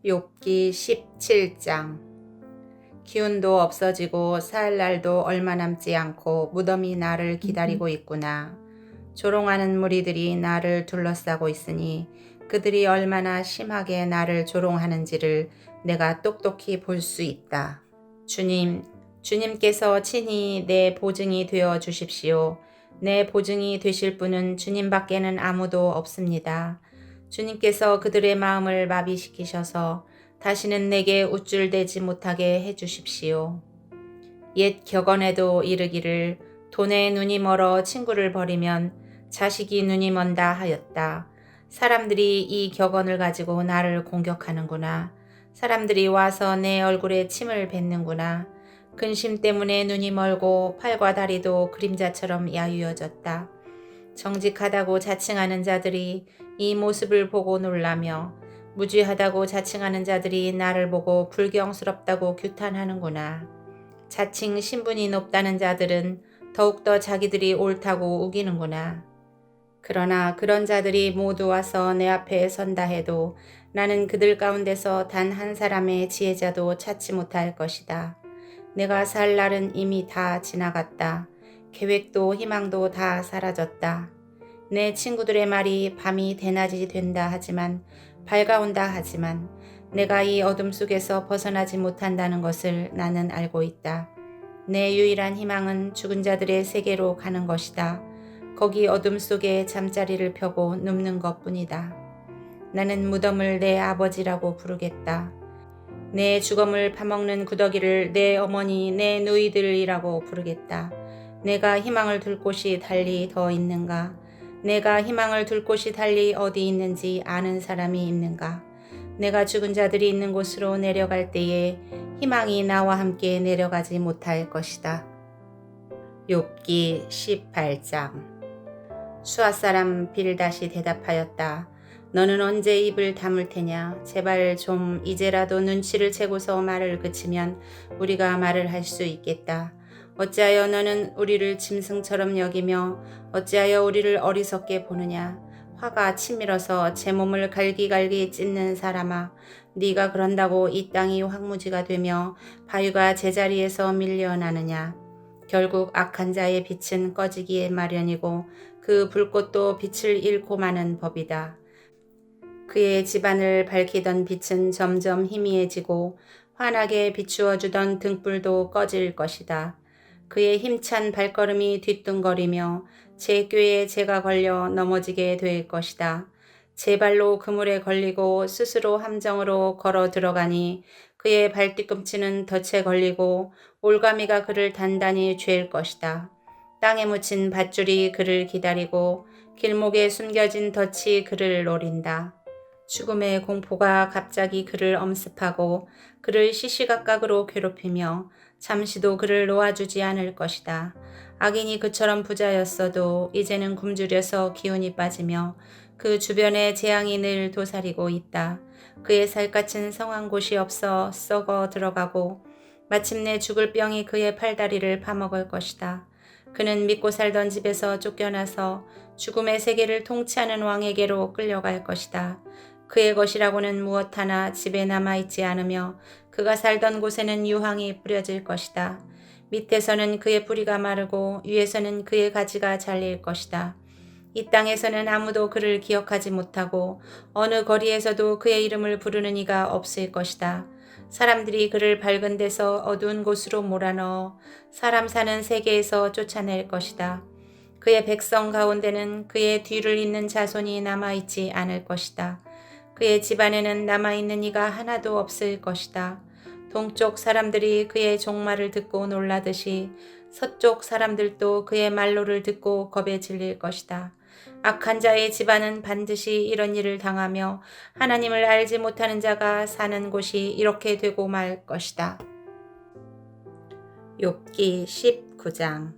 욥기 17장. 기운도 없어지고 살 날도 얼마 남지 않고 무덤이 나를 기다리고 있구나. 조롱하는 무리들이 나를 둘러싸고 있으니 그들이 얼마나 심하게 나를 조롱하는지를 내가 똑똑히 볼 수 있다. 주님께서 친히 내 보증이 되어 주십시오. 내 보증이 되실 분은 주님밖에는 아무도 없습니다. 주님께서 그들의 마음을 마비시키셔서 다시는 내게 우쭐대지 못하게 해주십시오. 옛 격언에도 이르기를 돈에 눈이 멀어 친구를 버리면 자식이 눈이 먼다 하였다. 사람들이 이 격언을 가지고 나를 공격하는구나. 사람들이 와서 내 얼굴에 침을 뱉는구나. 근심 때문에 눈이 멀고 팔과 다리도 그림자처럼 야위어졌다. 정직하다고 자칭하는 자들이 이 모습을 보고 놀라며 무지하다고 자칭하는 자들이 나를 보고 불경스럽다고 규탄하는구나. 자칭 신분이 높다는 자들은 더욱더 자기들이 옳다고 우기는구나. 그러나 그런 자들이 모두 와서 내 앞에 선다 해도 나는 그들 가운데서 단 한 사람의 지혜자도 찾지 못할 것이다. 내가 살 날은 이미 다 지나갔다. 계획도 희망도 다 사라졌다. 내 친구들의 말이 밤이 대낮이 된다 하지만 밝아온다 하지만 내가 이 어둠 속에서 벗어나지 못한다는 것을 나는 알고 있다. 내 유일한 희망은 죽은 자들의 세계로 가는 것이다. 거기 어둠 속에 잠자리를 펴고 눕는 것뿐이다. 나는 무덤을 내 아버지라고 부르겠다. 내 죽음을 파먹는 구더기를 내 어머니 내 누이들이라고 부르겠다. 내가 희망을 둘 곳이 달리 더 있는가? 내가 희망을 둘 곳이 달리 어디 있는지 아는 사람이 있는가? 내가 죽은 자들이 있는 곳으로 내려갈 때에 희망이 나와 함께 내려가지 못할 것이다. 욥기 18장. 수아 사람 빌닷이 대답하였다. 너는 언제 입을 다물 테냐? 제발 좀 이제라도 눈치를 채고서 말을 그치면 우리가 말을 할 수 있겠다. 어찌하여 너는 우리를 짐승처럼 여기며 어찌하여 우리를 어리석게 보느냐? 화가 치밀어서 제 몸을 갈기갈기 찢는 사람아, 네가 그런다고 이 땅이 황무지가 되며 바위가 제자리에서 밀려나느냐? 결국 악한 자의 빛은 꺼지기에 마련이고 그 불꽃도 빛을 잃고 마는 법이다. 그의 집안을 밝히던 빛은 점점 희미해지고 환하게 비추어 주던 등불도 꺼질 것이다. 그의 힘찬 발걸음이 뒤뚱거리며 제 꾀에 제가 걸려 넘어지게 될 것이다. 제 발로 그물에 걸리고 스스로 함정으로 걸어 들어가니 그의 발뒤꿈치는 덫에 걸리고 올가미가 그를 단단히 죄일 것이다. 땅에 묻힌 밧줄이 그를 기다리고 길목에 숨겨진 덫이 그를 노린다. 죽음의 공포가 갑자기 그를 엄습하고 그를 시시각각으로 괴롭히며 잠시도 그를 놓아주지 않을 것이다. 악인이 그처럼 부자였어도 이제는 굶주려서 기운이 빠지며 그 주변에 재앙이 늘 도사리고 있다. 그의 살갗은 성한 곳이 없어 썩어 들어가고 마침내 죽을 병이 그의 팔다리를 파먹을 것이다. 그는 믿고 살던 집에서 쫓겨나서 죽음의 세계를 통치하는 왕에게로 끌려갈 것이다. 그의 것이라고는 무엇 하나 집에 남아있지 않으며 그가 살던 곳에는 유황이 뿌려질 것이다. 밑에서는 그의 뿌리가 마르고 위에서는 그의 가지가 잘릴 것이다. 이 땅에서는 아무도 그를 기억하지 못하고 어느 거리에서도 그의 이름을 부르는 이가 없을 것이다. 사람들이 그를 밝은 데서 어두운 곳으로 몰아넣어 사람 사는 세계에서 쫓아낼 것이다. 그의 백성 가운데는 그의 뒤를 잇는 자손이 남아있지 않을 것이다. 그의 집안에는 남아있는 이가 하나도 없을 것이다. 동쪽 사람들이 그의 종말을 듣고 놀라듯이 서쪽 사람들도 그의 말로를 듣고 겁에 질릴 것이다. 악한 자의 집안은 반드시 이런 일을 당하며 하나님을 알지 못하는 자가 사는 곳이 이렇게 되고 말 것이다. 욥기 19장.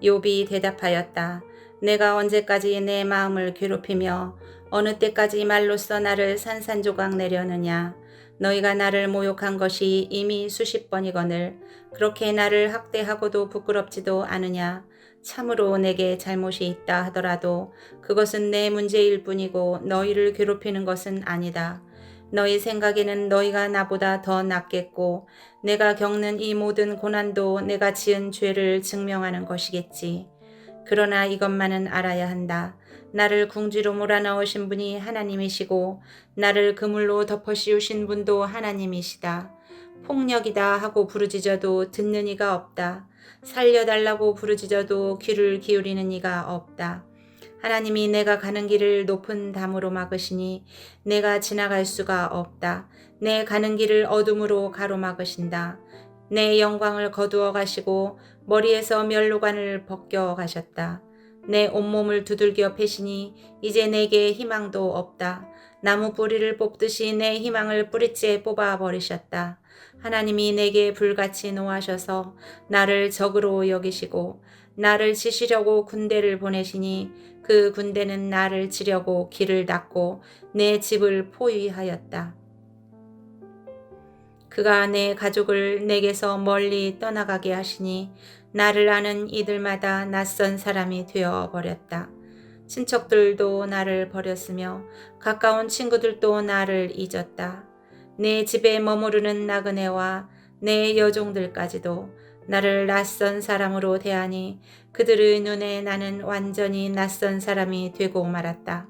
욥이 대답하였다. 내가 언제까지 내 마음을 괴롭히며 어느 때까지 말로써 나를 산산조각 내려느냐. 너희가 나를 모욕한 것이 이미 수십 번이거늘 그렇게 나를 학대하고도 부끄럽지도 않으냐. 참으로 내게 잘못이 있다 하더라도 그것은 내 문제일 뿐이고 너희를 괴롭히는 것은 아니다. 너희 생각에는 너희가 나보다 더 낫겠고 내가 겪는 이 모든 고난도 내가 지은 죄를 증명하는 것이겠지. 그러나 이것만은 알아야 한다. 나를 궁지로 몰아넣으신 분이 하나님이시고 나를 그물로 덮어 씌우신 분도 하나님이시다. 폭력이다 하고 부르짖어도 듣는 이가 없다. 살려달라고 부르짖어도 귀를 기울이는 이가 없다. 하나님이 내가 가는 길을 높은 담으로 막으시니 내가 지나갈 수가 없다. 내 가는 길을 어둠으로 가로막으신다. 내 영광을 거두어 가시고 머리에서 면류관을 벗겨 가셨다. 내 온몸을 두들겨 패시니 이제 내게 희망도 없다. 나무 뿌리를 뽑듯이 내 희망을 뿌리째 뽑아 버리셨다. 하나님이 내게 불같이 노하셔서 나를 적으로 여기시고 나를 치시려고 군대를 보내시니 그 군대는 나를 치려고 길을 닫고 내 집을 포위하였다. 그가 내 가족을 내게서 멀리 떠나가게 하시니 나를 아는 이들마다 낯선 사람이 되어버렸다. 친척들도 나를 버렸으며 가까운 친구들도 나를 잊었다. 내 집에 머무르는 나그네와 내 여종들까지도 나를 낯선 사람으로 대하니 그들의 눈에 나는 완전히 낯선 사람이 되고 말았다.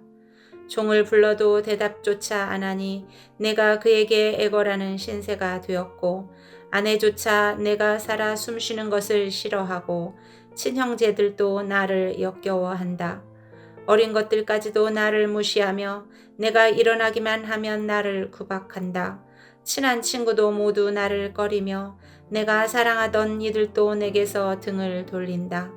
종을 불러도 대답조차 안 하니 내가 그에게 애걸하는 신세가 되었고 아내조차 내가 살아 숨쉬는 것을 싫어하고 친형제들도 나를 역겨워한다. 어린 것들까지도 나를 무시하며 내가 일어나기만 하면 나를 구박한다. 친한 친구도 모두 나를 꺼리며 내가 사랑하던 이들도 내게서 등을 돌린다.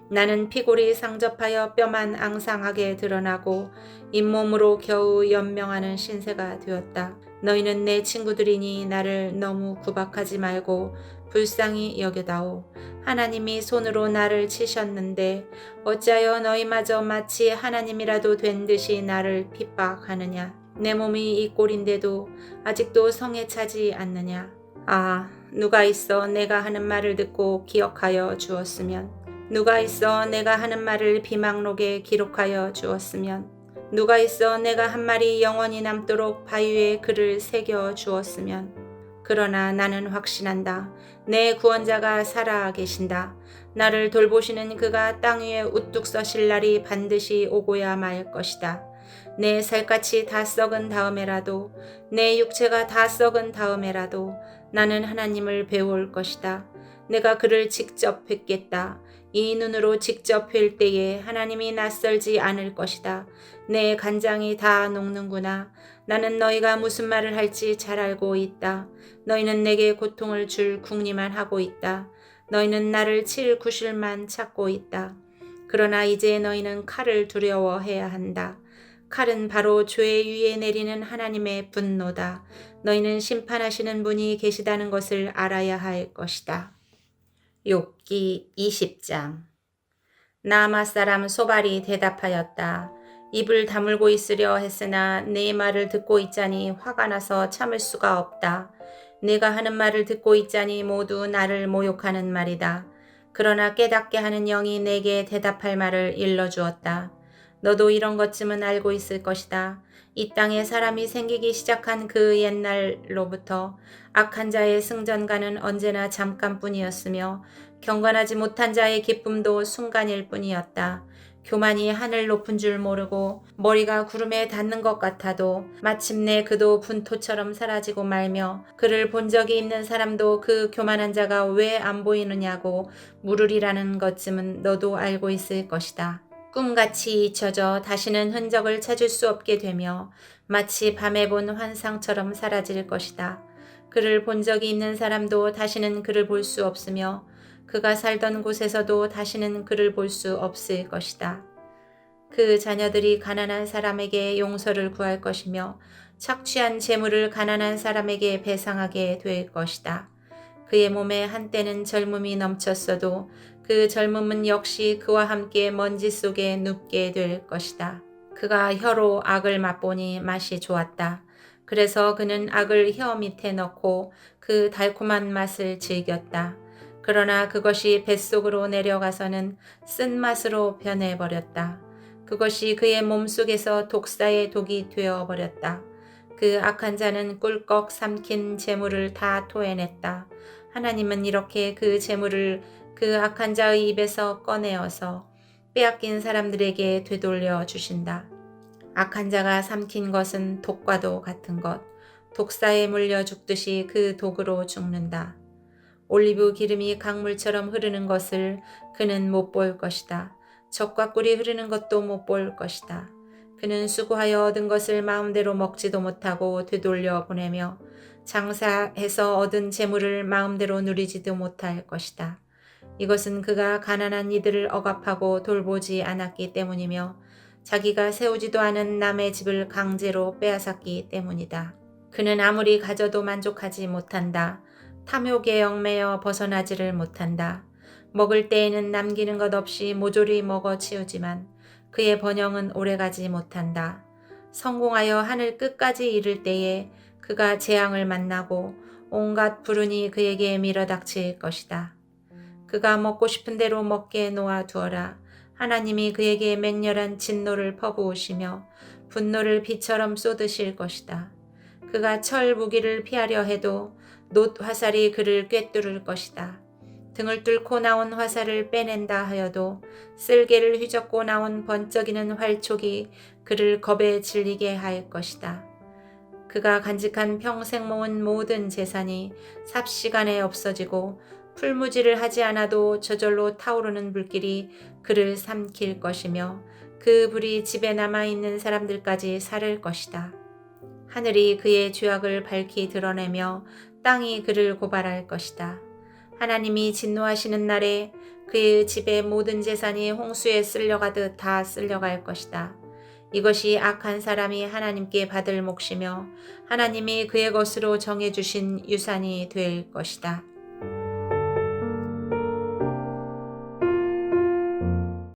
나는 피골이 상접하여 뼈만 앙상하게 드러나고 잇몸으로 겨우 연명하는 신세가 되었다. 너희는 내 친구들이니 나를 너무 구박하지 말고 불쌍히 여겨다오. 하나님이 손으로 나를 치셨는데 어찌하여 너희마저 마치 하나님이라도 된 듯이 나를 핍박하느냐. 내 몸이 이 꼴인데도 아직도 성에 차지 않느냐. 아, 누가 있어 내가 하는 말을 듣고 기억하여 주었으면. 누가 있어 내가 하는 말을 비망록에 기록하여 주었으면. 누가 있어 내가 한 말이 영원히 남도록 바위에 글을 새겨 주었으면. 그러나 나는 확신한다. 내 구원자가 살아 계신다. 나를 돌보시는 그가 땅 위에 우뚝 서실 날이 반드시 오고야 말 것이다. 내 살갗이 다 썩은 다음에라도 내 육체가 다 썩은 다음에라도 나는 하나님을 배울 것이다. 내가 그를 직접 뵙겠다. 이 눈으로 직접 뵐 때에 하나님이 낯설지 않을 것이다. 내 간장이 다 녹는구나. 나는 너희가 무슨 말을 할지 잘 알고 있다. 너희는 내게 고통을 줄 궁리만 하고 있다. 너희는 나를 칠 구실만 찾고 있다. 그러나 이제 너희는 칼을 두려워해야 한다. 칼은 바로 죄 위에 내리는 하나님의 분노다. 너희는 심판하시는 분이 계시다는 것을 알아야 할 것이다. 욥기 20장. 나아마 사람 소발이 대답하였다. 입을 다물고 있으려 했으나 네 말을 듣고 있자니 화가 나서 참을 수가 없다. 내가 하는 말을 듣고 있자니 모두 나를 모욕하는 말이다. 그러나 깨닫게 하는 영이 내게 대답할 말을 일러주었다. 너도 이런 것쯤은 알고 있을 것이다. 이 땅에 사람이 생기기 시작한 그 옛날로부터 악한 자의 승전가는 언제나 잠깐뿐이었으며 경건하지 못한 자의 기쁨도 순간일 뿐이었다. 교만이 하늘 높은 줄 모르고 머리가 구름에 닿는 것 같아도 마침내 그도 분토처럼 사라지고 말며 그를 본 적이 있는 사람도 그 교만한 자가 왜 안 보이느냐고 물으리라는 것쯤은 너도 알고 있을 것이다. 꿈같이 잊혀져 다시는 흔적을 찾을 수 없게 되며 마치 밤에 본 환상처럼 사라질 것이다. 그를 본 적이 있는 사람도 다시는 그를 볼 수 없으며 그가 살던 곳에서도 다시는 그를 볼 수 없을 것이다. 그 자녀들이 가난한 사람에게 용서를 구할 것이며 착취한 재물을 가난한 사람에게 배상하게 될 것이다. 그의 몸에 한때는 젊음이 넘쳤어도 그 젊음은 역시 그와 함께 먼지 속에 눕게 될 것이다. 그가 혀로 악을 맛보니 맛이 좋았다. 그래서 그는 악을 혀 밑에 넣고 그 달콤한 맛을 즐겼다. 그러나 그것이 뱃속으로 내려가서는 쓴맛으로 변해버렸다. 그것이 그의 몸속에서 독사의 독이 되어버렸다. 그 악한 자는 꿀꺽 삼킨 재물을 다 토해냈다. 하나님은 이렇게 그 재물을 그 악한 자의 입에서 꺼내어서 빼앗긴 사람들에게 되돌려 주신다. 악한 자가 삼킨 것은 독과도 같은 것, 독사에 물려 죽듯이 그 독으로 죽는다. 올리브 기름이 강물처럼 흐르는 것을 그는 못 볼 것이다. 젖과 꿀이 흐르는 것도 못 볼 것이다. 그는 수고하여 얻은 것을 마음대로 먹지도 못하고 되돌려 보내며 장사해서 얻은 재물을 마음대로 누리지도 못할 것이다. 이것은 그가 가난한 이들을 억압하고 돌보지 않았기 때문이며 자기가 세우지도 않은 남의 집을 강제로 빼앗았기 때문이다. 그는 아무리 가져도 만족하지 못한다. 탐욕에 얽매여 벗어나지를 못한다. 먹을 때에는 남기는 것 없이 모조리 먹어 치우지만 그의 번영은 오래가지 못한다. 성공하여 하늘 끝까지 이를 때에 그가 재앙을 만나고 온갖 불운이 그에게 밀어닥칠 것이다. 그가 먹고 싶은 대로 먹게 놓아두어라. 하나님이 그에게 맹렬한 진노를 퍼부으시며 분노를 비처럼 쏟으실 것이다. 그가 철 무기를 피하려 해도 놋 화살이 그를 꿰뚫을 것이다. 등을 뚫고 나온 화살을 빼낸다 하여도 쓸개를 휘젓고 나온 번쩍이는 활촉이 그를 겁에 질리게 할 것이다. 그가 간직한 평생 모은 모든 재산이 삽시간에 없어지고 풀무지를 하지 않아도 저절로 타오르는 불길이 그를 삼킬 것이며 그 불이 집에 남아있는 사람들까지 사를 것이다. 하늘이 그의 죄악을 밝히 드러내며 땅이 그를 고발할 것이다. 하나님이 진노하시는 날에 그의 집의 모든 재산이 홍수에 쓸려가듯 다 쓸려갈 것이다. 이것이 악한 사람이 하나님께 받을 몫이며 하나님이 그의 것으로 정해주신 유산이 될 것이다.